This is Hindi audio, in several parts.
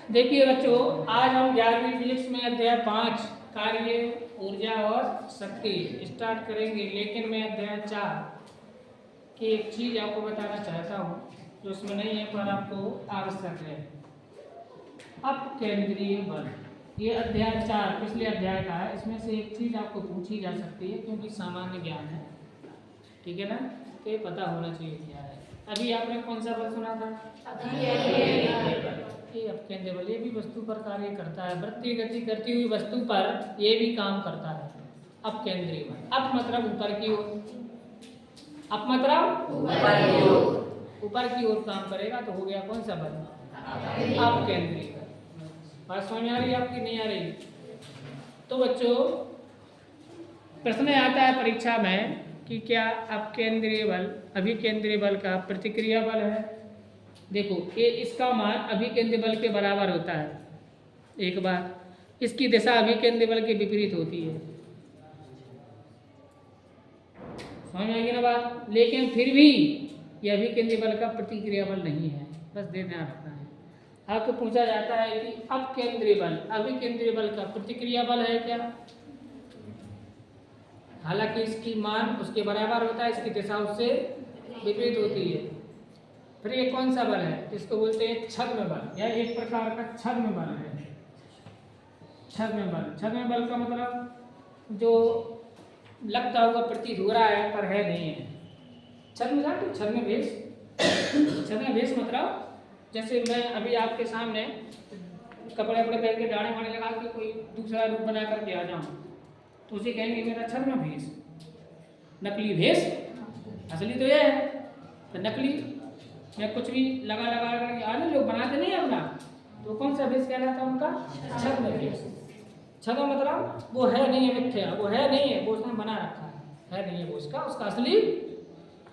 देखिए बच्चों, आज हम 11वीं फिजिक्स में अध्याय 5 कार्य, ऊर्जा और शक्ति स्टार्ट करेंगे। लेकिन मैं अध्याय 4 की एक चीज़ आपको बताना चाहता हूँ जो उसमें नहीं है पर आपको आवश्यक है। अपकेंद्रीय बल, ये अध्याय 4 पिछले अध्याय का है। इसमें से एक चीज़ आपको पूछी जा सकती है क्योंकि सामान्य ज्ञान है, ठीक है ना, तो ये पता होना चाहिए क्या है। अभी आपने कौन सा बल सुना था? ये अपकेंद्रीय बल, ये भी वस्तु पर कार्य करता है। वृत्तीय गति करती हुई वस्तु पर ये भी काम करता है अपकेंद्रीय बल। अप मतलब ऊपर की ओर, अप मतलब ऊपर की ओर काम करेगा तो हो गया कौन सा बल? अपकेंद्रीय बल। बात समझ में आ रही है आपकी? नहीं आ रही? तो बच्चों, प्रश्न आता है परीक्षा में कि क्या अपकेंद्रीय बल अभिकेंद्रीय बल का प्रतिक्रिया बल है। देखो, ये इसका मान अभिकेंद्रीय बल के बराबर होता है। एक बार इसकी दिशा अभिकेंद्रीय बल के विपरीत होती है। समझ में आएगी ना बात? लेकिन फिर भी यह अभिकेंद्रीय बल का प्रतिक्रिया बल नहीं है, बस ध्यान रखना है। आपको पूछा जाता है कि अपकेंद्रीय बल अभिकेंद्रीय बल का प्रतिक्रिया बल है क्या? हालांकि इसकी मान उसके बराबर होता है, इसकी दिशा उससे विपरीत होती है। फिर ये कौन सा बल है? इसको बोलते हैं छद्म बल, या एक प्रकार का छद्म बल है। छद्म बल, छद्म बल का मतलब जो लगता हुआ प्रतीत हो रहा है पर है नहीं है। छद्म जान, छद्म भेष। छद्म भेष मतलब जैसे मैं अभी आपके सामने कपड़े वपड़े पहन के दाढ़ी वाढ़ी लगा के कोई दूसरा रूप बना करके आ जाऊँ तो उसे कहेंगे मेरा छद्म भेष, नकली भेष। असली तो यह है, तो नकली या कुछ भी लगा करके आने लोग बनाते नहीं है अपना, तो कौन सा भेष कहलाता है उनका? छद्म भेष। छद्म मतलब वो है नहीं है, मिथ्या, वो है नहीं है, वो उसने बना रखा है नहीं है वो उसका असली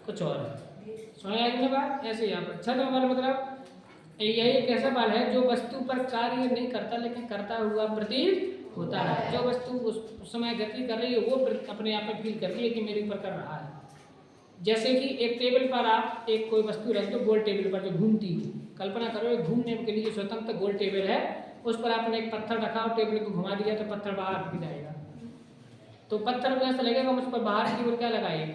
कुछ और है। समझ आएगी बात? ऐसे यहाँ पर छद्म बल मतलब यही एक ऐसा बल है जो वस्तु पर कार्य नहीं करता लेकिन करता हुआ प्रतीत होता है। जो वस्तु उस समय गति कर रही है वो अपने आप में फील करती है कि मेरे ऊपर कर रहा है। जैसे कि एक टेबल पर आप एक कोई वस्तु रख दो, गोल टेबल पर जो घूमती है, कल्पना करो घूमने के लिए स्वतंत्र गोल टेबल है, उस पर आपने एक पत्थर रखा और टेबल को घुमा दिया तो पत्थर बाहर फेंक जाएगा। तो पत्थर को ऐसा लगेगा मुझ पर बाहर की ओर क्या लगाए?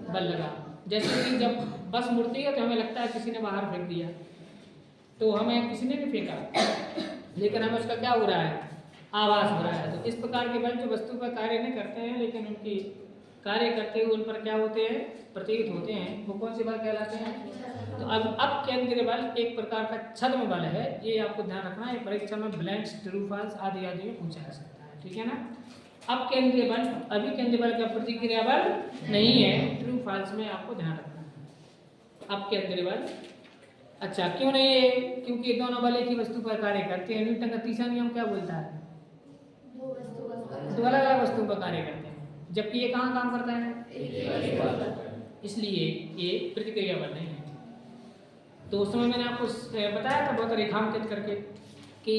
बल लगा। जैसे कि जब बस मुड़ती है तो हमें लगता है किसी ने बाहर फेंक दिया, तो हमें किसी ने भी फेंका लेकिन हमें उसका क्या हो रहा है? आभास हो रहा है। तो इस प्रकार के बल जो वस्तु पर कार्य नहीं करते हैं लेकिन उनकी कार्य करते हुए उन पर क्या होते हैं? प्रतीत होते हैं, वो कौन से बल कहलाते हैं? तो अब अपकेंद्रीय बल एक प्रकार का छद्म बल है। ये आपको ध्यान रखना है, परीक्षा में ब्लैंक्स, ट्रू फॉल्स आदि में पूछा जा सकता है, ठीक है ना। अपकेंद्रीय बल अभिकेंद्रीय बल का प्रतिक्रिया बल नहीं है, ट्रू फॉल्स में आपको ध्यान रखना है। अपकेंद्रीय बल अच्छा क्यों नहीं है? क्योंकि दोनों बल एक ही वस्तु पर कार्य करते हैं। न्यूटन का तीसरा नियम क्या बोलता है? दो अलग अलग वस्तुओं पर कार्य करते हैं, जबकि ये कहाँ काम करता है? इसलिए ये प्रतिक्रिया बल नहीं है। तो उस समय मैंने आपको बताया था बहुत रेखांकित करके कि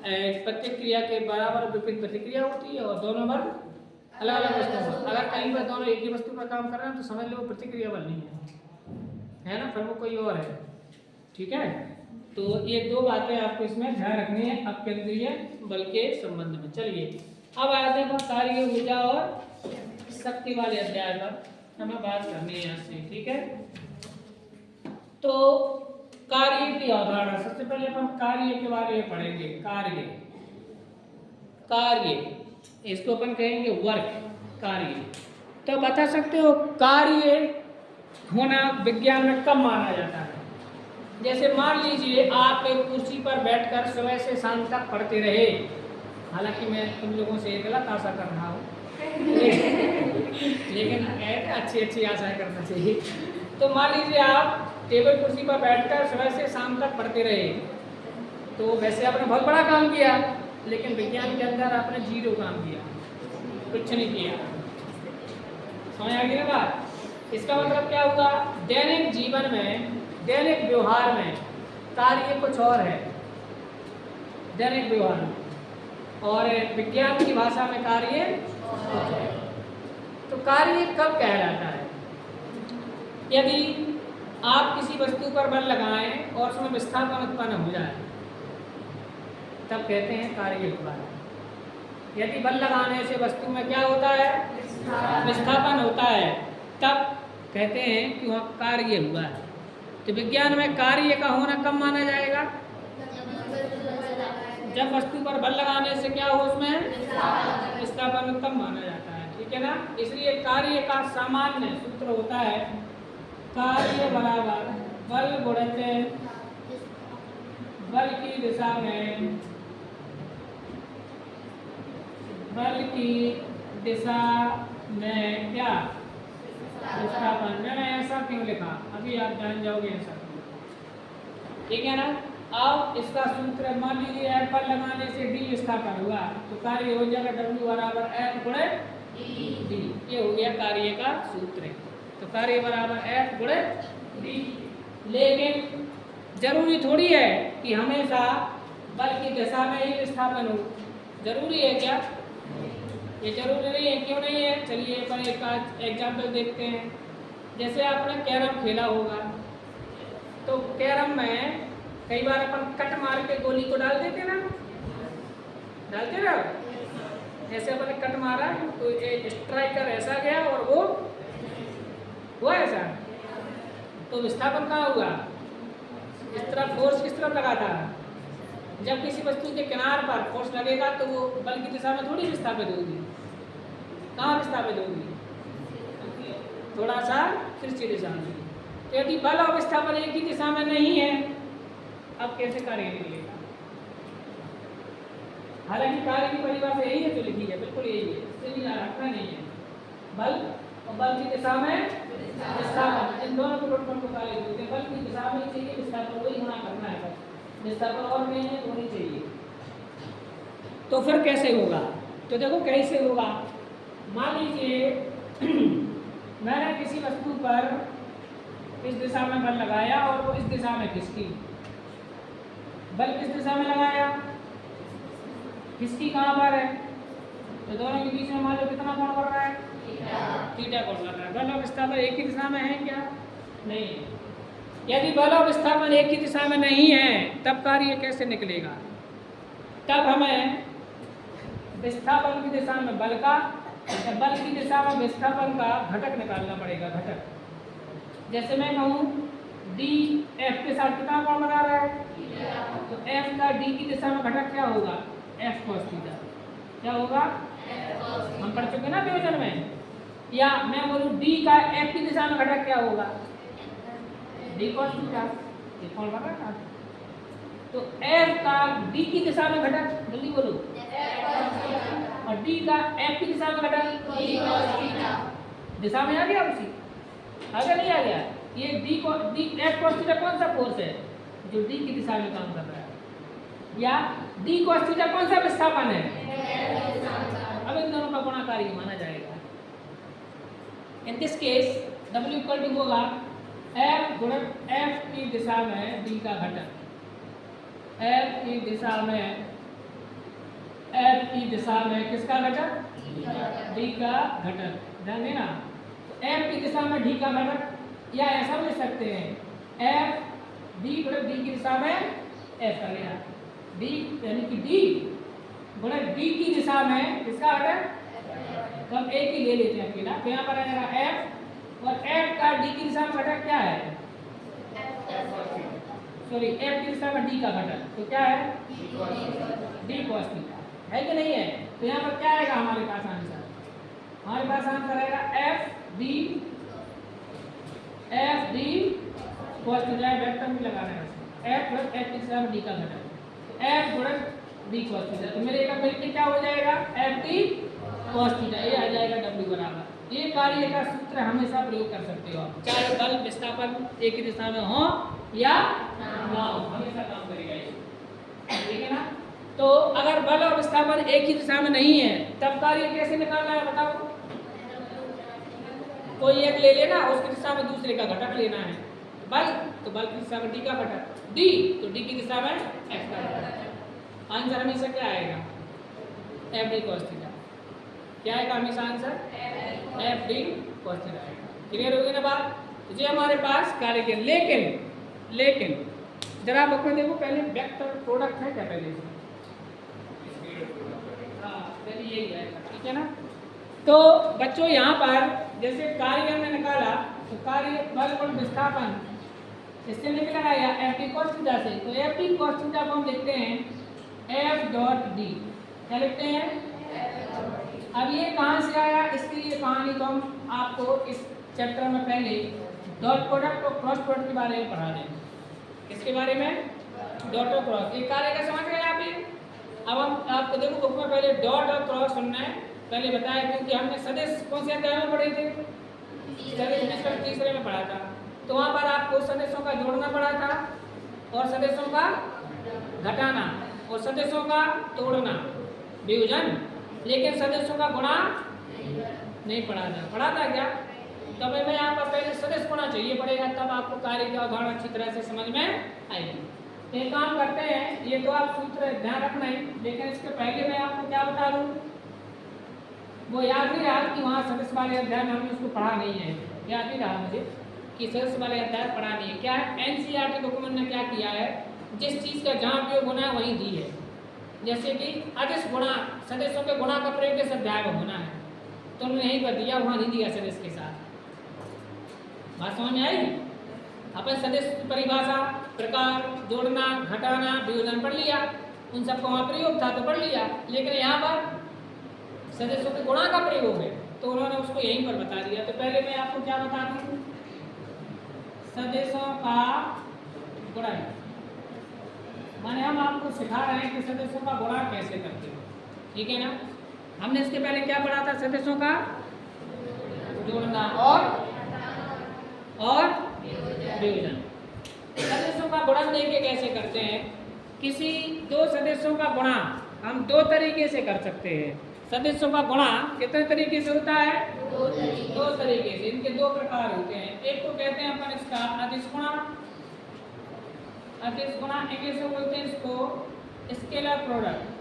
प्रत्येक क्रिया के बराबर विपरीत प्रतिक्रिया होती है और दोनों बल अलग अलग वस्तुओं पर। अगर कहीं पर दोनों एक ही वस्तु पर काम कर रहे हैं तो समझ लो प्रतिक्रिया बल नहीं है ना, फिर वो कोई और है, ठीक है। तो ये दो बातें आपको इसमें ध्यान रखनी है अपकेंद्रीय बल के संबंध में। चलिए अब आते हैं कार्य, ऊर्जा और शक्ति वाले अध्याय पर हमें बात करनी है यहाँ से, ठीक है। तो कार्य की अवधारणा, सबसे पहले हम कार्य के बारे में पढ़ेंगे। कार्य इसको अपन कहेंगे वर्क, कार्य। तो बता सकते हो कार्य होना विज्ञान में कब माना जाता है? जैसे मान लीजिए आप एक कुर्सी पर बैठकर सुबह से शाम तक पढ़ते रहे, हालांकि मैं तुम लोगों से गलत आशा कर रहा हूँ लेकिन अच्छी आशा करना चाहिए। तो मान लीजिए आप टेबल कुर्सी पर बैठकर सुबह से शाम तक पढ़ते रहे, तो वैसे आपने बहुत बड़ा काम किया, लेकिन विज्ञान के अंदर आपने जीरो काम किया, कुछ नहीं किया। समझ आ गई ना बात? इसका मतलब क्या हुआ? दैनिक जीवन में, दैनिक व्यवहार में कार्य कुछ और है, दैनिक व्यवहार में, और विज्ञान की भाषा में कार्य कुछ है। तो कार्य कब कहलाता है? यदि आप किसी वस्तु पर बल लगाएं और उसमें विस्थापन उत्पन्न हो जाए, तब कहते हैं कार्य हुआ है। यदि बल लगाने से वस्तु में क्या होता है, विस्थापन होता है, तब कहते हैं कि वह कार्य हुआ है। तो विज्ञान में कार्य का होना कब माना जाएगा, जब वस्तु पर बल लगाने से क्या हो, उसमें विस्थापन कम माना जाता है। ठीक है ना। इसलिए कार्य का सामान्य सूत्र होता है कार्य बराबर बल गुणित बल की दिशा में, बल की दिशा में क्या, विस्थापन। मैंने ऐसा क्यों लिखा, अभी आप जान जाओगे ऐसा। ठीक है ना। अब इसका सूत्र मान लीजिए F पर लगाने से D विस्थापन हुआ तो कार्य हो जाएगा W बराबर F गुणे D। ये हो गया कार्य का सूत्र। तो कार्य बराबर F गुणे D। लेकिन जरूरी थोड़ी है कि हमेशा बल की दिशा में ही विस्थापन हो, जरूरी है क्या, ये जरूरी नहीं है। क्यों नहीं है, चलिए अपन एक एग्जाम्पल देखते हैं। जैसे आपने कैरम खेला होगा, तो कैरम में कई बार अपन कट मार के गोली को डाल देते ना, डालते ना। जैसे अपन ने कट मारा तो एक स्ट्राइकर ऐसा गया और वो हुआ ऐसा, तो विस्थापन कहाँ हुआ, इस तरफ फोर्स किस तरफ लगा था। जब किसी वस्तु के किनार पर फोर्स लगेगा तो वो बल की दिशा में थोड़ी विस्थापित होगी, कहाँ विस्थापित होगी, थोड़ा सा तिरछी दिशा में। तो यदि बल और विस्थापन एक ही दिशा में नहीं है, अब कैसे कार्य निकलेगा। हालांकि कार्य की परिभाषा यही है जो लिखी है, बिल्कुल यही है, इससे भी हटना नहीं है। बल और बल की दिशा में विस्थापन, इन दोनों को टोटल को कार्य बोलते हैं। बल की दिशा में चाहिए, विस्थापन वही होना करना है, विस्थापन और नहीं है, होनी चाहिए। तो फिर कैसे होगा, तो देखो कैसे होगा। मान लीजिए मैंने किसी वस्तु पर इस दिशा में बल लगाया और वो इस दिशा में खिसकी। बल किस दिशा में लगाया, खिसकी कहाँ पर है, तो दोनों के बीच में मान लो कितना कोण बढ़ रहा है, थीटा कोण बढ़ रहा है। बल और विस्थापन एक ही दिशा में है क्या, नहीं है। यदि बल और विस्थापन एक ही दिशा में नहीं है तब कार्य कैसे निकलेगा। तब हमें विस्थापन की दिशा में बल का, बल की दिशा में विस्थापन का घटक निकालना पड़ेगा, घटक। जैसे मैं कहूँ डी एफ के साथ कितना कोण बना रहा है, तो एफ का डी की दिशा में घटक क्या होगा, एफ कॉस थीटा। क्या होगा, हम पढ़ चुके ना विभाजन में। या मैं बोलूँ डी का एफ की दिशा में घटक क्या होगा, डी कॉस थीटा। ये कौन बना था, तो एफ का डी की दिशा में घटक, जल्दी बोलो, और डी का एफ की दिशा में घटक दिशा में आ गया, उसी आगे नहीं आ गया। ये डी को डी एफ कॉस थीटा कौन सा फोर्स है जो डी की दिशा में काम कर रहा है, या डी कॉस थीटा कौन सा विस्थापन है। अब इन दोनों का गुणाकारी माना जाएगा। In this case W equal to होगा F गुणित F की दिशा में D का घटक, F की दिशा में, F की दिशा में किसका घटक, D का घटक। ध्यान देना, F की दिशा में D का घटक, या ऐसा भी लिख सकते हैं F D गुणित D की दिशा में F का गया, D यानी कि D गुणित D की दिशा में किसका घटक, तो हम एक ही ले लेते हैं अकेला। तो यहाँ पर आएगा F, और F का D की दिशा में घटक क्या है, सॉरी F की दिशा में D का घटक, तो क्या है D cos थीटा, है कि नहीं है। तो यहाँ पर क्या आएगा हमारे पास आंसर, हमारे पास आंसर आएगा F D cos theta, vector भी लगाना है F प्लस F की दिशा में D का घटक, F गुणित D cos थीटा। तो मेरे एक मिलकर क्या हो जाएगा, F D cos थीटा, ये आ जाएगा W बराबर। ये कार्य का सूत्र हमेशा प्रयोग कर सकते हो आप, चाहे बल विस्थापन एक ही दिशा में हो या ना हो, हमेशा काम करेगा ये, ठीक है ना। तो अगर बल और विस्थापन एक ही दिशा में नहीं है तब कार्य कैसे निकालना है बताओ। कोई एक ले लेना, उसकी दिशा में दूसरे का घटक लेना है। बल तो बल की दिशा में D का घटक, D तो D की दिशा में F का घटक। आंसर हमेशा क्या आएगा, F D cos थीटा। क्या आएगा हमेशा answer, F D cos theta आएगा। क्लियर हो गई ना बात। तो ये हमारे पास कार्य के, लेकिन जरा आप अपने देखो, पहले वेक्टर प्रोडक्ट है क्या, पहले हाँ चलिए यही है, ठीक है ना। तो बच्चों यहाँ पर जैसे कार्य हमने निकाला, तो कार्य बल गुण विस्थापन इससे निकला आया एफ टी कॉस थीटा से। तो एफ टी कॉस थीटा को हम लिखते हैं एफ डॉट डी। क्या लिखते हैं? अब ये कहाँ से आया, इसकी ये कहानी तो हम आपको इस चैप्टर में पहले डॉट प्रोडक्ट और क्रॉस प्रोडक्ट के बारे में पढ़ा दें। इसके बारे में डॉट और क्रॉस, ये कार्य का समझ गए आप। अब हम आपको देखो बुक में पहले डॉट और क्रॉस सुनना है, पहले बताया क्योंकि हमने सदिश कौन से अध्याय में पढ़े थे? सदिश तीसरे में पढ़ा था। तो वहाँ पर आपको सदिशों का जोड़ना पड़ा था और सदिशों का घटाना और सदिशों का तोड़ना, विभाजन, लेकिन सदिशों का गुणा नहीं पढ़ा था। पढ़ा था क्या? तब मैं यहाँ पर पहले सदिश गुणा चाहिए पड़ेगा, तब आपको कार्य का उदाहरण अच्छी तरह से समझ में आएगी। तो एक काम करते हैं, ये तो आप सूत्र ध्यान रखना ही, लेकिन इसके पहले मैं आपको क्या बता दूँ, वो याद नहीं रहा कि वहाँ सदस्य वाले अध्याय में हमने उसको पढ़ा नहीं है। याद नहीं रहा मुझे कि सदस्य वाले अध्याय पढ़ा नहीं है। क्या है, एनसीईआरटी डॉक्यूमेंट ने क्या किया है, जिस चीज़ का जहाँ उपयोग होना है वहीं दी है। जैसे कि अदिश गुणा, सदस्यों के गुणा का प्रयोग किस अध्याय में होना है, तो उन्होंने यहीं पर दिया, वहाँ नहीं दिया सदस्य के साथ। बात समझ में आई? अपन सदस्य की परिभाषा, प्रकार, जोड़ना, घटाना, विभाजन पढ़ लिया, उन सबका वहाँ प्रयोग था तो पढ़ लिया, लेकिन यहाँ पर सदस्यों के गुणा का प्रयोग है तो उन्होंने उसको यहीं पर बता दिया। तो पहले मैं आपको क्या बता दूं, सदस्यों का गुणा, माने हम आपको सिखा रहे हैं कि सदस्यों का गुणा कैसे करते हैं, ठीक है ना। हमने इसके पहले क्या पढ़ा था, सदस्यों का जोड़ना और विभाजन। सदस्यों का गुणन देखिए कैसे करते हैं। किसी दो सदस्यों का गुणा हम दो तरीके से कर सकते हैं। सदस्यों का गुणा कितने तरीके से होता है? दो तरीके से। इनके दो प्रकार होते हैं। एक को कहते हैं अपन इसका अदिश गुणा, अदिश गुणा इंग्लिश में बोलते हैं इसको स्केलर प्रोडक्ट,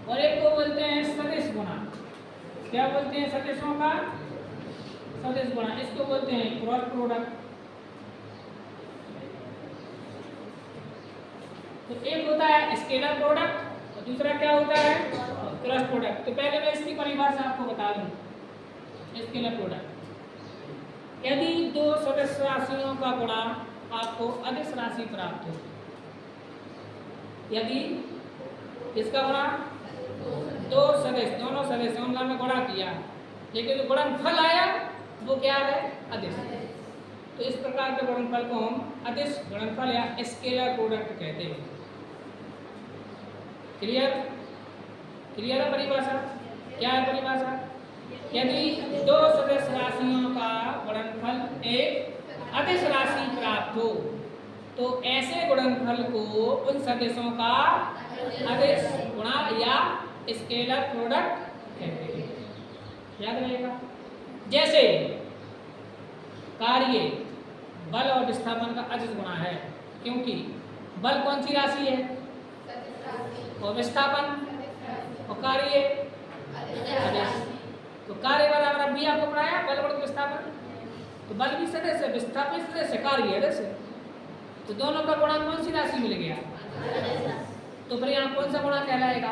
और एक को बोलते हैं सदिश गुणा। क्या बोलते हैं सदस्यों का? सदिश गुणा। इसको बोलते हैं क्रॉस प्रोडक्ट। तो एक होता है स्केलर प्रोडक्ट और दूसरा क्या होता है? Cross product. तो पहले मैं इसकी परिभाषा आपको बता दूं। स्केलर प्रोडक्ट, यदि दो सदस्य राशियों का गुणा आपको अदिश राशि प्राप्त हो, यदि इसका गुणा दो सदस्य, दोनों सदस्यों में गुणा किया, लेकिन जो गुणनफल आया वो क्या है? अदिश। तो इस प्रकार के गुणनफल को हम अदिश गुणनफल या स्केलर प्रोडक्ट कहते हैं। क्लियर? क्लियर है परिभाषा? क्या है परिभाषा? यदि दो सदस्य राशियों का गुणनफल एक अदिश राशि प्राप्त हो तो ऐसे गुणनफल को उन सदस्यों का अदिश गुणा या स्केलर प्रोडक्ट कहते हैं। याद रहेगा। जैसे कार्य बल और विस्थापन का अदिश गुणा है, क्योंकि बल कौन सी राशि है और विस्थापन और कार्य अदिश। तो कार्य बराबर अभी आपको पढ़ाया बल गुणित विस्थापन, तो बल भी सदस्य, विस्थापन सदस्य, कार्य अदिश। तो दोनों का गुणा कौन सी राशि मिल गया? तो फिर यहाँ कौन सा गुणा कहलाएगा?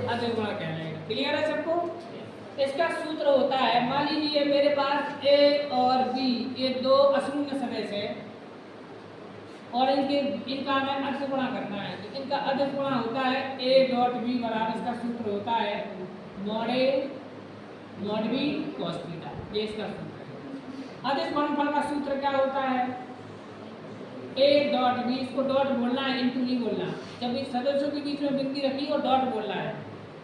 अदिश गुणा कहलाएगा। क्लियर है सबको? इसका सूत्र होता है, मान लीजिए मेरे पास ए और बी ये दो अशून्य सदस्य है और इनका हमें अदिश गुणा करना है। तो इनका अदिश गुणा होता है ए डॉट बी बराबर, इसका सूत्र होता है mod A mod B cos theta. ये इसका सूत्र है। अदिश गुणनफल का सूत्र क्या होता है? ए डॉट बी, इसको डॉट बोलना है, इनटू नहीं बोलना। जब इस सदस्यों के बीच में बिंदी रखी और डॉट बोलना है,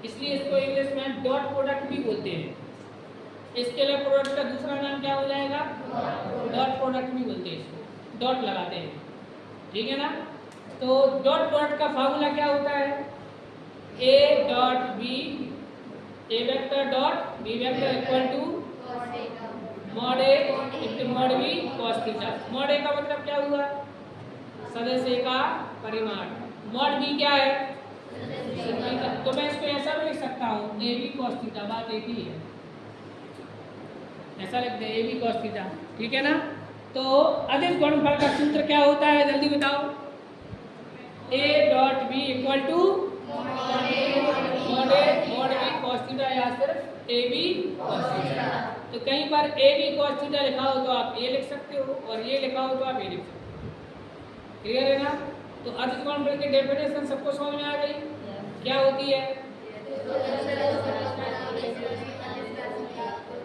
इसलिए इसको इंग्लिश में डॉट प्रोडक्ट भी बोलते हैं। स्केलर प्रोडक्ट का दूसरा नाम क्या हो जाएगा? डॉट प्रोडक्ट भी बोलते हैं इसको, डॉट लगाते हैं, ठीक है ना। तो डॉट प्रोडक्ट का फार्मूला क्या होता है? A dot B, A vector dot B vector equal to mod A into mod B cos theta. Mod A का मतलब क्या हुआ? सदस्य का परिमाण। मॉड बी क्या है? तो मैं इसको ऐसा भी लिख सकता हूँ ए बी कॉस थीटा, बात एक ही है, ऐसा लिखते हैं ए बी कॉस थीटा, ठीक है ना। तो अदिश गुणनफल का सूत्र क्या होता है? जल्दी बताओ। A dot B equal to mod B cos theta या सिर्फ ए बी कॉस थीटा। तो कहीं पर ए बी कॉस थीटा लिखा हो तो आप ए लिख सकते हो और ये लिखा हो तो आप ए लिख सकते हो। क्लियर है ना? तो अदिश गुणनफल की डेफिनेशन सबको समझ में आ गई? क्या होती है?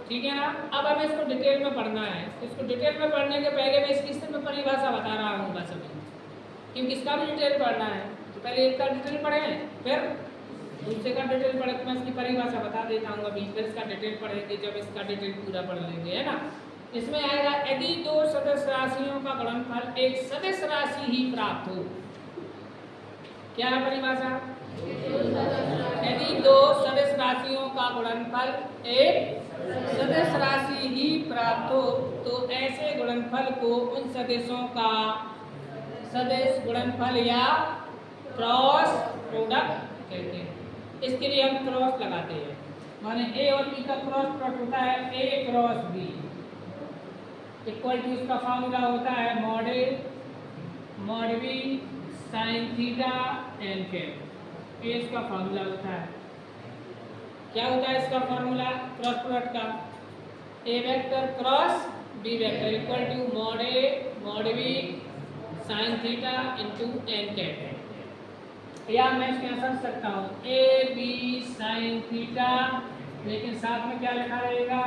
ठीक है ना? अब हमें इसको डिटेल में पढ़ना है। इसको डिटेल में पढ़ने के पहले मैं इसकी सिर्फ परिभाषा बता रहा हूँ बस अभी, क्योंकि इसका भी डिटेल पढ़ना है। तो पहले एक का डिटेल पढ़ें, फिर दूसरे का डिटेल पढ़े। तो मैं इसकी परिभाषा बता देता हूँ अभी, फिर इसका डिटेल पढ़ेंगे जब इसका डिटेल पूरा पढ़ लेंगे, है ना? इसमें आएगा यदि दो सदस्य राशियों का गुणनफल एक सदस्य राशि ही प्राप्त हो। क्या है परिभाषा? यदि दो सदस्य राशियों का गुणनफल एक सदस्य राशि ही प्राप्त हो तो ऐसे गुणनफल को उन सदस्यों का सदस्य गुणनफल या क्रॉस प्रोडक्ट कहते हैं। इसके लिए हम क्रॉस लगाते हैं, माने ए और बी का क्रॉस प्रोडक्ट होता है A cross B equal to, इसका फार्मूला होता है mod B sine theta N cap. ये इसका फार्मूला होता है। क्या होता है इसका फार्मूला क्रॉस प्रोडक्ट का? A vector cross B vector equal to mod B sine theta into N cap. या मैं इसके यहाँ समझ सकता हूँ ए बी साइन थीटा, लेकिन साथ में क्या लिखा रहेगा?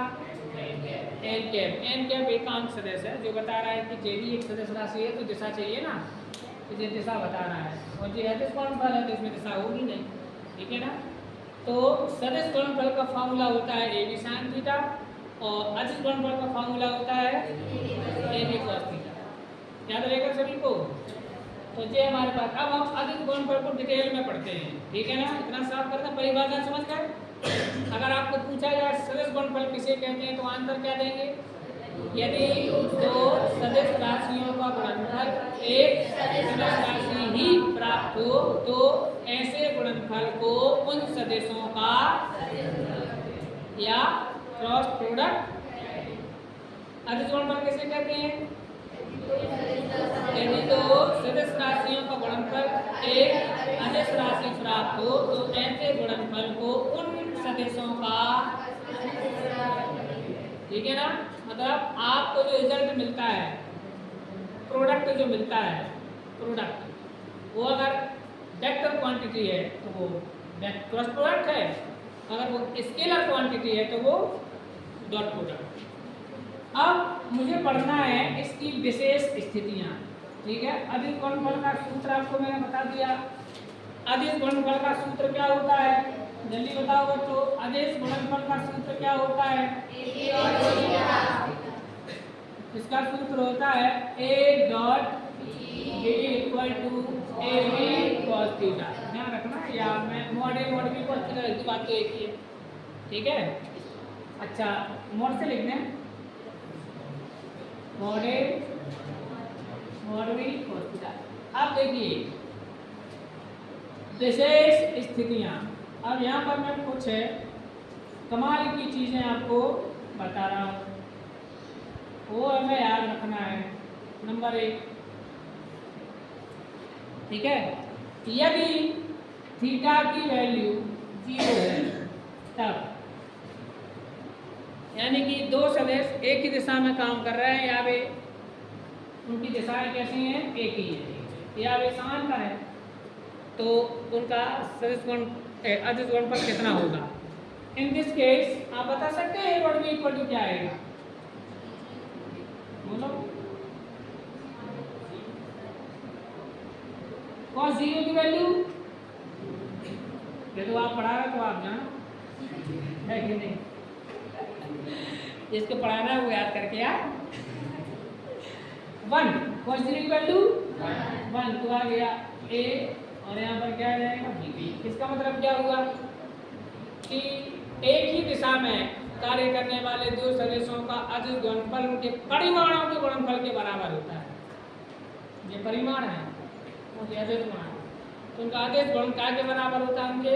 N cap. एन कैप एक आंक सदस्य है जो बता रहा है कि जे भी एक सदस्य राशि है तो दिशा चाहिए ना, तो ये दिशा बता रहा है। और जो अदिश गुणनफल है तो इसमें दिशा होगी नहीं, ठीक है ना? तो सदस्य गुणनफल का फार्मूला होता है ए बी साइन थीटा और अदिश गुणनफल का फार्मूला होता है ए बी कॉस थीटा। याद रहेगा सभी को? तो ये हमारे पास। अब हम अदिश गुणनफल को डिटेल में पढ़ते हैं, ठीक है ना? इतना साफ करना, परिभाषा समझ कर। अगर आपको पूछा जाए सदस्य गुणनफल किसे कहते हैं तो आंसर क्या देंगे? यदि दो सदस्य राशियों का गुणनफल एक सदस्य राशि ही प्राप्त हो तो ऐसे गुणनफल को उन सदस्यों का या क्रॉस प्रोडक्ट। अदिश गुणनफल किसे कहते हैं? यदि दो सदस्य राशियों का गुणनफल एक अदिश राशि प्राप्त हो तो ऐसे गुणनफल को उन सदस्यों का, ठीक है ना? मतलब आपको जो रिजल्ट मिलता है, प्रोडक्ट जो मिलता है, प्रोडक्ट वो अगर वेक्टर क्वांटिटी है तो वो क्रॉस प्रोडक्ट है, अगर वो स्केलर क्वांटिटी है तो वो डॉट प्रोडक्ट। अब मुझे पढ़ना है इसकी विशेष स्थितियाँ, ठीक है? अदिश गुणनफल का सूत्र आपको मैंने बता दिया। अदिश गुणनफल का सूत्र क्या होता है? जल्दी बताओ बच्चों, अदिश गुणनफल का सूत्र क्या होता है? इसका सूत्र होता है A dot B equal to A B cos theta. ध्यान रखना, या मैं मॉड बी कॉस थीटा की बात तो एक ही है, ठीक है? अच्छा, मॉड से लिखने मॉड बी कॉस थीटा। अब देखिए विशेष स्थितियाँ। अब यहाँ पर मैं कुछ कमाल की चीज़ें आपको बता रहा हूँ, वो हमें याद रखना है। नंबर 1, ठीक है? यदि थीटा की वैल्यू 0 है तब, यानी कि दो सदस्य एक ही दिशा में काम कर रहे हैं, या वे उनकी दिशाएं कैसी हैं? एक ही है, या वे समांतर है, तो उनका सदस्य अदिश गुणनफल कितना होगा? इन दिस केस आप बता सकते हैं A dot B equal to क्या आएगा? बोलो। cos 0 की वैल्यू, ये तो आप पढ़ा रहे तो आप जानो है कि नहीं? जिसको पढ़ाना है वो याद करके यार। 1 cos 0 की वैल्यू 1 तो आ गया ए, और यहाँ पर क्या आ जाएगा? बी। इसका मतलब क्या हुआ कि एक ही दिशा में कार्य करने वाले दो सदस्यों का अदिश गुणनफल उनके परिमाणों के गुणनफल के बराबर होता है। ये परिमाण है, उनके अदिश गुण, तो उनका अदिश गुण क्या के बराबर होता है? उनके,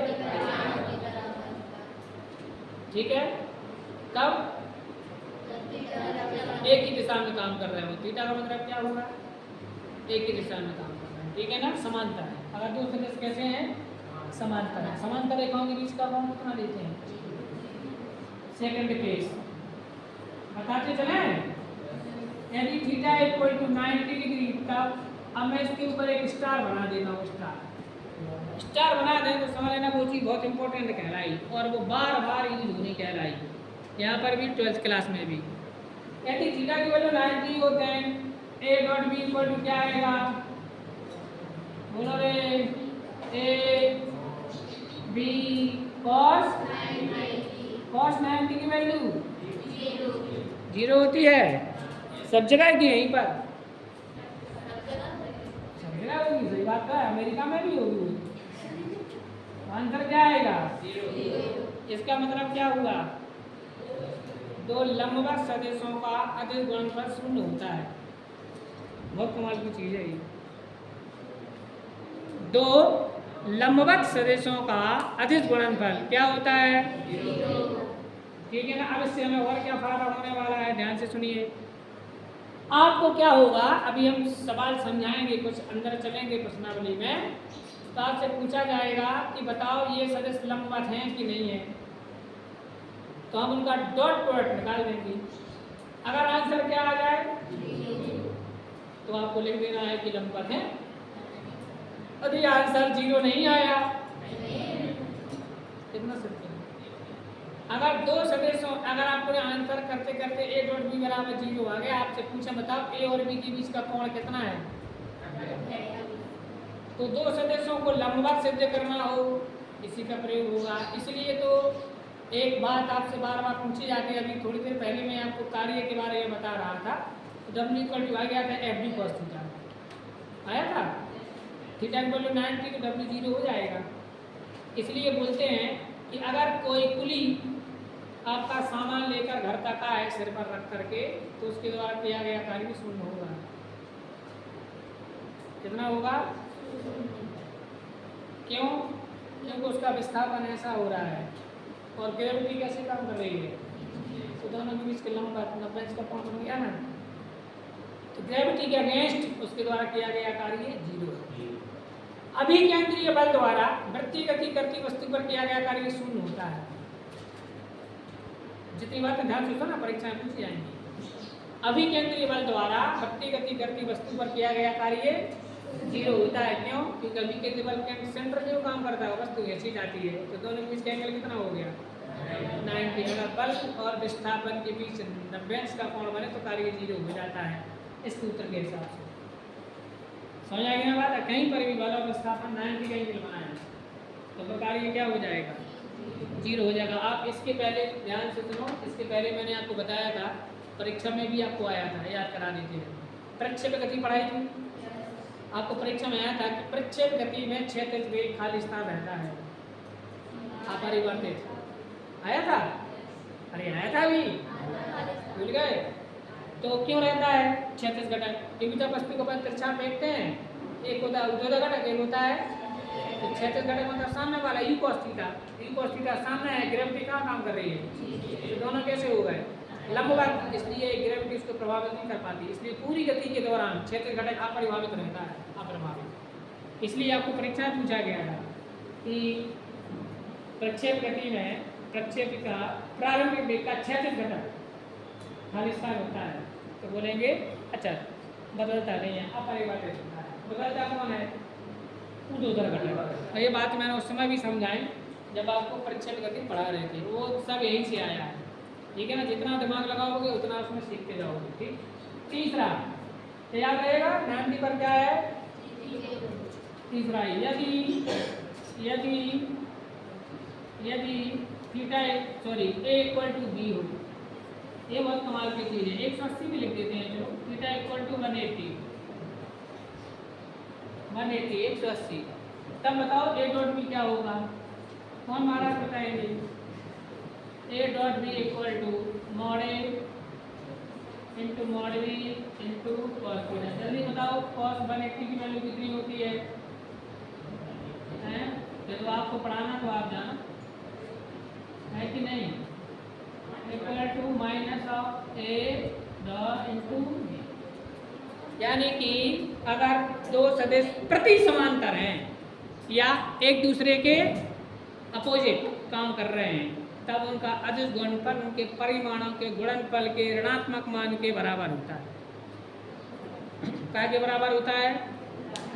ठीक है? कब? एक ही दिशा में काम कर रहे हो। थीटा का मतलब क्या होगा? एक ही दिशा में काम कर रहे हैं, ठीक है ना? समांतर है। अगर दो सदस्य कैसे हैं, समांतर है। समांतर रेखाओं के बीच का कोण कितना लेते हैं? सेकंड केस बताते चले। यदि थीटा इक्वल टू 90 डिग्री, तब अब मैं इसके ऊपर एक स्टार बना देता हूँ। स्टार बना दें तो समझ लेना वो चीज़ बहुत इंपॉर्टेंट कहलाई और वो बार बार यूज होनी कहलाई, यहाँ पर भी 12th क्लास में भी। यदि थीटा की वैल्यू 90 होते हैं, A dot B equal to क्या आएगा? बोलो रे, ए बी कॉस 90 की वैल्यू 0 होती है। सब जगह की यहीं पर सब जगह होगी, सही बात है, अमेरिका में भी होगी। आंसर क्या आएगा? 0। इसका मतलब क्या हुआ? दो लंबवत सदिशों का अदिश गुणनफल 0 होता है। बहुत कमाल की चीज है ये। दो लंबवत सदिशों का अदिश गुणनफल क्या होता है? 0। ठीक है ना। अब इससे हमें और क्या फायदा होने वाला है, ध्यान से सुनिए। आपको क्या होगा, अभी हम सवाल समझाएंगे, कुछ अंदर चलेंगे प्रश्नावली में, तो आपसे पूछा जाएगा कि बताओ ये सदिश लंबवत हैं कि नहीं है, तो हम उनका डॉट प्रोडक्ट निकाल देंगे। अगर आंसर क्या आ जाए तो आपको लिख देना है कि लंबवत है। यदि आंसर 0 नहीं आया, कितना सिंपल। अगर दो सदिशों, अगर आपको आंसर करते करते ए डॉट बी बराबर 0 आ गया, आपसे पूछा बताओ ए और बी के बीच का कोण कितना है, तो दो सदस्यों को लंबवत सिद्ध करना हो, इसी का प्रयोग होगा। इसलिए तो एक बात आपसे बार बार पूछी जाती है। अभी थोड़ी देर पहले मैं आपको कार्य के बारे में बता रहा था, तो W इक्वल टू आ गया था एफ डी कॉस थीटा, आया था। थीटा इक्वल टू 90 तो W 0 हो जाएगा। इसलिए बोलते हैं कि अगर कोई कुली आपका सामान लेकर घर तक आए सिर पर रख करके, तो उसके द्वारा किया गया कार्य भी 0 होगा। कितना होगा? क्यों? क्योंकि उसका विस्थापन ऐसा हो रहा है और ग्रेविटी कैसे काम कर रही है, तो दोनों के बीच के लंबवत 90 का कोण बन गया ना। तो ग्रेविटी के अगेंस्ट उसके द्वारा किया गया कार्य 0 है। अभिकेंद्रीय बल द्वारा वृत्तीय गति करती वस्तु पर किया गया कार्य 0 होता है। जितनी बातें ध्यान से ना परीक्षा में पूछी जाएंगी। अभिकेंद्रीय बल द्वारा वृत्तीय गति करती वस्तु पर किया गया कार्य 0 होता है। क्यों? क्योंकि अभिकेंद्रीय बल के सेंटर जो काम करता है वस्तु ऐसी जाती है, तो दोनों के बीच का एंगल कितना हो गया? 90। बल और विस्थापन के बीच 90 का कोण बने तो कार्य 0 हो जाता है इस सूत्र के हिसाब से। समझ आ गया बात? कहीं पर भी बल और विस्थापन 90 का एंगल बनाया तो कार्य क्या हो जाएगा? 0 हो जाएगा। आप इसके पहले ध्यान से सुनो, इसके पहले मैंने आपको बताया था, परीक्षा में भी आपको आया था, याद करा देते हैं। प्रक्षेप गति पढ़ाई थी आपको, परीक्षा में आया था कि प्रक्षेप गति में क्षैतिज वेग खाली स्थान रहता है, अपरिवर्तित। आया था? अरे आया था अभी, भूल गए? तो क्यों रहता है क्षैतिज घटक? क्योंकि जब वस्तु को अपन तिरछा फेंकते हैं, एक होता है ऊर्ध्वाधर घटक, एक होता है क्षैतिज घटक, मतलब सामने वाला you cos theta. You cos theta सामने है, ग्रेविटी कहाँ काम कर रही है, तो दोनों कैसे हो गए? लंबवत। इसलिए ग्रेविटी उसको प्रभावित नहीं कर पाती, इसलिए पूरी गति के दौरान क्षैतिज घटक अपरिभावित रहता है, अप्रभावित। इसलिए आपको परीक्षा में पूछा गया था कि प्रक्षेप गति में प्रक्षेप का प्रारंभिक वेग का क्षैतिज घटक खाली स्थान होता है, तो बोलेंगे अच्छा बदलता नहीं है, अपरिवर्तित होता है। बदलता कौन है? ऊर्ध्वाधर घटक। ये बात मैंने उस समय भी समझाई जब आपको प्रक्षेप गति पढ़ा रहे थे, वो सब यहीं से आया है। ठीक है ना? जितना दिमाग लगाओगे उतना उसमें सीखते जाओगे। ठीक। तीसरा याद रहेगा, 90 पर क्या है? तीसरा यदि theta A equal to B हो, ये बहुत कमाल की चीज है। 180 भी लिख देते हैं, चलो थीटा इक्वल टू 180, 180, तब बताओ ए डॉट बी क्या होगा? कौन महाराज बताएंगे? A dot B equal to mod A into mod B into cos theta. जल्दी बताओ कॉस 180 की वैल्यू कितनी होती है? ये तो आपको पढ़ाना तो आप जाना है कि नहीं? Equal to minus of A dot into B. यानी कि अगर दो सदिश प्रति समांतर हैं, या एक दूसरे के अपोजिट काम कर रहे हैं, तब उनका अदिश गुणनफल उनके परिमाणों के गुणनफल के ऋणात्मक मान के बराबर होता है। क्या के बराबर होता है?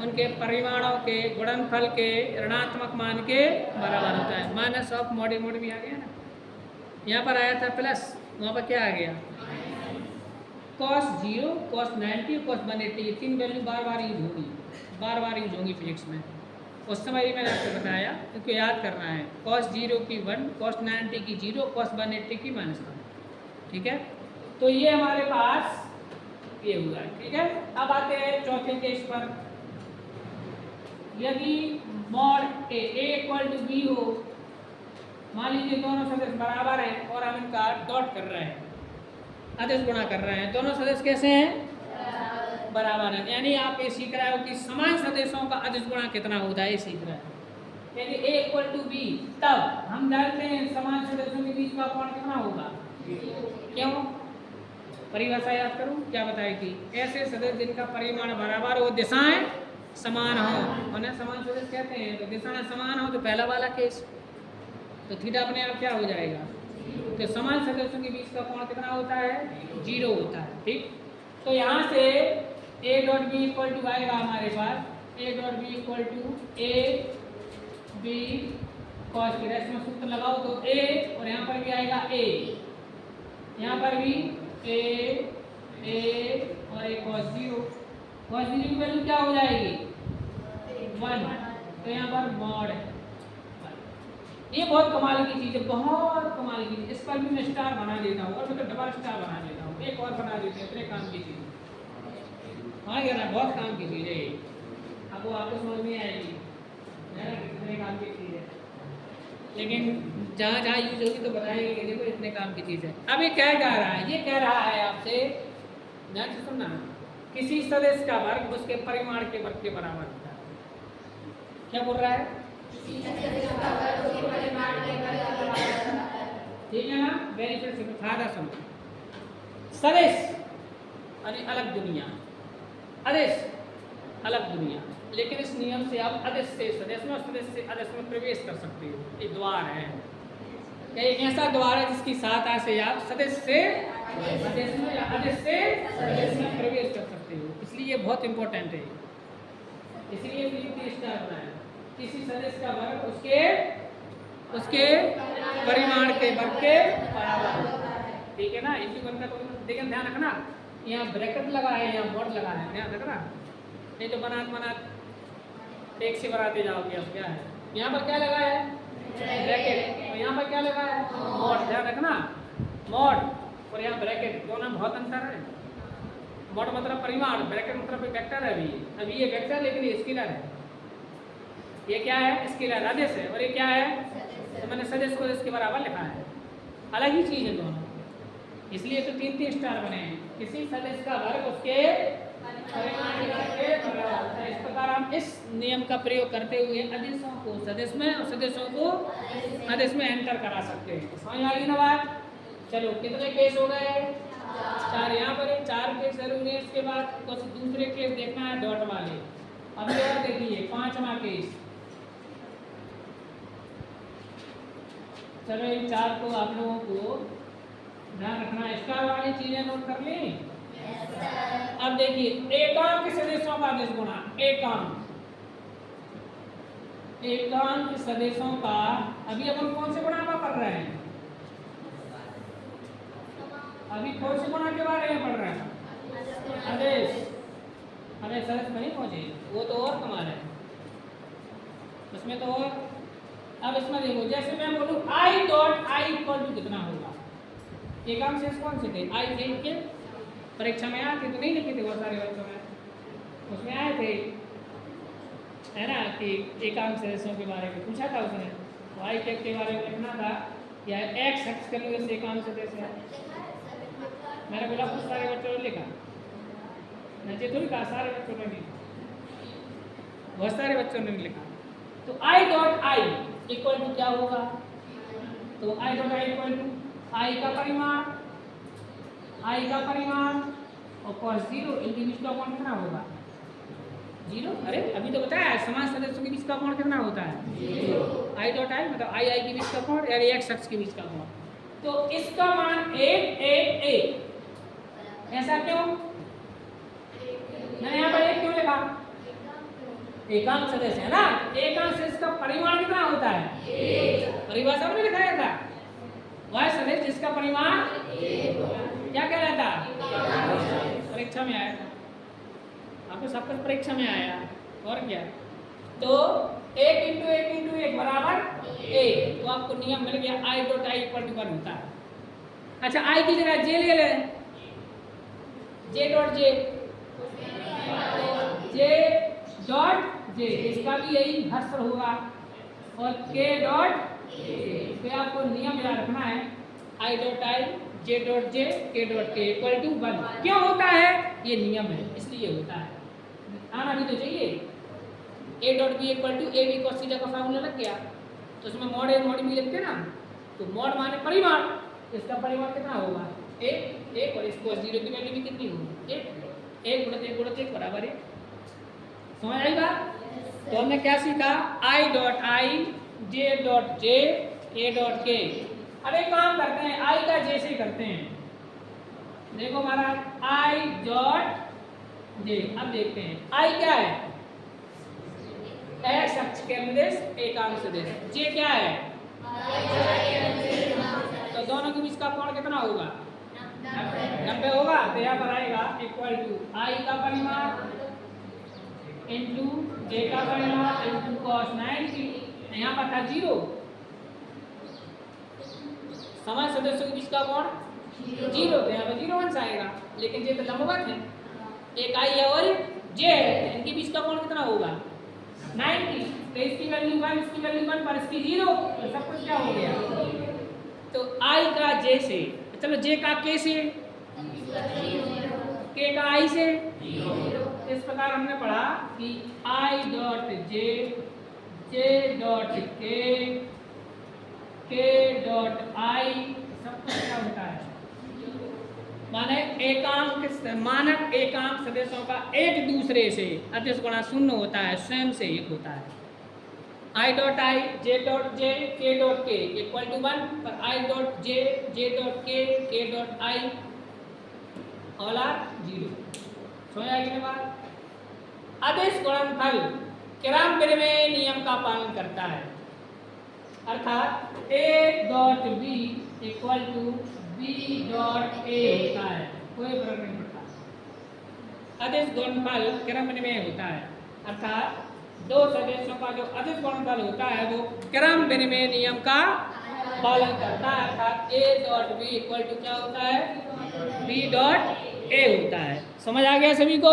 उनके परिमाणों के गुणनफल के ऋणात्मक मान के बराबर होता है। माइनस ऑफ मोड भी आ गया ना, यहाँ पर आया था प्लस, वहाँ पर क्या आ गया? cos 0, cos 90, cos 180, ये तीन वैल्यू बार बार यूज होंगी फिजिक्स में। उस समय ही मैंने आपको बताया, क्योंकि याद करना है। cos 0 की 1, cos 90 की 0, cos 180 की -1। ठीक है, तो ये हमारे पास ये हुआ। ठीक है, अब आते हैं चौथे केस पर। यदि mod A equal to B हो, मान लीजिए दोनों सदस्य बराबर हैं और हम इनका डॉट कर रहे हैं, अदिश गुणा कर रहे हैं। दोनों सदस्य कैसे हैं? बराबर हैं। यानी आप ये सीख रहे हो कि समान सदस्यों का अदिश गुणा कितना होता है, ये सीख रहे हैं। यदि a इक्वल टू बी, तब हम जानते हैं समान सदस्यों के बीच का कोण कितना होगा? क्यों? परिभाषा याद करो, क्या बताई थी? ऐसे सदस्य जिनका परिमाण बराबर हो, दिशाएं समान हो, उन्हें समान सदस्य कहते हैं। तो दिशाएं समान हो तो पहला वाला केस, तो थीटा अपने आप क्या हो जाएगा? तो समान सदस्यों के बीच का कोण कितना होता है? 0 होता है। ठीक, तो यहाँ से a dot B equal to आएगा हमारे पास, a dot B equal to a b cos की रेस्ट में सूत्र लगाओ तो a, और यहाँ पर भी आएगा a, यहाँ पर भी a और a cos 0। cos 0 की वैल्यू क्या हो जाएगी? 1, तो यहाँ पर मॉड है। ये बहुत कमाल की चीज़ है, बहुत कमाल की चीज़। इस पर भी मैं स्टार बना देता हूँ, और मैं तो डबल स्टार बना देता हूँ, एक और बना देते हैं, इतने काम की चीज़। हाँ क्या ना, बहुत काम की चीज़ है ये। अब वो आपको समझ में आएगी, इतने काम की चीज़ है, लेकिन जहाँ जहाँ यूज होगी तो बताएंगे कि देखो इतने काम की चीज़ है। अब ये क्या कह रहा है? ये कह रहा है आपसे, ध्यान से सुनना, किसी सदस्य का वर्ग उसके परिमाण के वर्ग के बराबर होता है। क्या बोल रहा है? ठीक है ना, बेनिफिट से फायदा समझो। सदस्य यानी अलग दुनिया, अदिश अलग दुनिया, लेकिन इस नियम से आप अदिश से सदस्य में, सदस्य से अदिश में प्रवेश कर सकते हो। एक द्वार है, एक ऐसा द्वार है जिसकी सहायता से आप सदस्य से अदिश में या अदिश से सदस्य में प्रवेश कर सकते हो। इसलिए बहुत इंपॉर्टेंट है, इसलिए स्टार बनाया। किसी सदस्य का वर्ग उसके परिमाण के वर्ग के बराबर होता है। ठीक है ना, इसी वर्ग का तो लेकिन ध्यान रखना, यहाँ ब्रैकेट लगा है, यहाँ मोड लगा है, ध्यान रखना, नहीं तो बनात एक से बनाते जाओगे। अब क्या है, यहाँ पर क्या लगा है? ब्रैकेट, और यहाँ पर क्या लगा है? मोड। ध्यान रखना, मोड और यहाँ ब्रैकेट, दोनों में बहुत अंतर है। मोड मतलब परिमाण, ब्रैकेट मतलब वेक्टर है। अभी ये वेक्टर, लेकिन ये स्केलर है। ये क्या है? स्केलर, अदिश है। और ये क्या है? तो मैंने सदस्य को इसके बराबर लिखा है, अलग ही चीज़ है दोनों, इसलिए तो 3 स्टार बने हैं। किसी सदस्य का वर्ग उसके परिमाण के बराबर होता है। इस प्रकार हम इस नियम का प्रयोग करते हुए अदिशों को सदस्य में और सदस्यों को अदिश में एंटर करा सकते हैं। समझ आ गई ना बात? चलो, कितने केस हो गए? 4। यहाँ पर 4 केस जरूरी है। इसके बाद कुछ दूसरे केस देखना है, डॉट वाले। अब और देखिए 5वां केस। चलो, इन 4 को आप लोगों को ध्यान रखना। स्टार वाली चीजें नोट कर ली? अब देखिए, एकांक सदस्यों का अदिश गुणा। एकांक सदस्यों का, अभी अपन कौन से गुणा पढ़ रहे हैं? अभी कौन से गुणा के बारे में पढ़ रहे हैं? अदिश। हमें सदस्य नहीं पहुंचे, वो तो और कमाल है उसमें तो और। अब इसमें देखो, जैसे मैं बोलूँ I dot I equal to कितना होगा? एकांक शेष कौन से थे? आई थे के परीक्षा में आए थे, तो नहीं लिखे थे बहुत सारे बच्चों में, उसमें आए थे, है ना, कि एकांक सदस्यों के बारे में पूछा था उसने। तो आई के बारे में लिखना था, या एक्स एक्स कर लो, एकांक सदस्य है। मैंने बोला बहुत सारे बच्चों ने लिखा, मुझे थोड़ी कहा सारे बच्चों ने भी, बहुत सारे बच्चों ने लिखा। तो i dot I equal to क्या होगा? तो i dot I equal to i का परिमाण और cos 0 इनके बीच का कोण कितना होगा? जीरो। अरे अभी तो बताया समान सदस्यों के बीच का कोण कितना होता है? आई डॉट आई मतलब आई आई के बीच का कोण यानी एक्स एक्स के बीच का कोण। तो इसका मान 1 1 1। ऐसा क्यों? मैंने यहाँ पर 1 क्यों लिखा? एकांक सदस्य है ना। एकांक सदस्य का परिमाण कितना होता है? परिभाषा में लिखाया था वह सदस्य जिसका परिमाण क्या कहलाता? परीक्षा में आया था आपको, सब कुछ परीक्षा में आया और क्या। तो 1 × 1 × 1 बराबर 1। तो आपको नियम मिल गया I dot I equal to 1 होता है। अच्छा आई की जगह जे ले लें, J dot J, J dot J इसका भी यही हस्त्र होगा और के डॉट तो आपको नियम याद रखना है आई डॉट आई जे डॉट जे के डॉट के इक्वल टू 1। क्यों होता है? ये नियम है इसलिए होता है। आना भी तो चाहिए। A dot B equal to A B cos theta का फार्मूला लग गया तो उसमें मॉड ए मॉड बी लिखते ना। तो मॉड माने परिमाण, इसका परिमाण कितना होगा? 1 और इसको 0 की वैल्यू भी कितनी होगी? 1 गुणित 1 बराबर 1। समझ आई बात? तो हमने क्या सीखा? आई डॉट आई जे डॉट जे के डॉट के। अब एक काम करते हैं आई का जे से करते हैं। देखो महाराज आई डॉट जे। अब देखते हैं आई क्या है? एक्स अक्ष के अनुदेश एकांक सदिश। जे क्या है? तो दोनों के बीच का कोण कितना होगा? 90 होगा। तो यहाँ पर आएगा इक्वल टू आई का परिमाण इंटू जे का परिमाण इंटू cos 90। यहाँ पर था 0। समान सदस्यों के बीच का कोण 0 तो यहाँ पर 0 अंश आएगा। लेकिन ये तो लंबवत है, एक आई है और जे है, इनके बीच का कोण कितना होगा? 90। तो इसकी वैल्यू 1 इसकी वैल्यू 1 पर इसकी 0 तो सब कुछ क्या हो गया? तो आई का जे से, चलो जे का के से, के का आई से। इस प्रकार हमने पढ़ा कि I dot J J dot के डॉट आई सब कुछ क्या होता है? मानक एकांक सदस्यों का एक दूसरे से अदिश गुणा शून्य होता है, स्वयं से एक होता है। आई डॉट आई जे डॉट जे के डॉट के इक्वल टू 1 पर I dot J J dot के डॉट आई ऑल आर 0। समझ आई कि बात? अदिश गुणनफल क्रम विनिमय नियम का पालन करता है, अर्थात A dot B equal to B dot A होता है, कोई फर्क नहीं पड़ता। अदिश गुणनफल क्रम विनिमय होता है, अर्थात दो सदस्यों का जो अदिश गुणनफल होता है वो क्रम विनिमय नियम का पालन करता है, अर्थात A dot B equal to क्या होता है? बी डॉट ए होता है। समझ आ गया सभी को?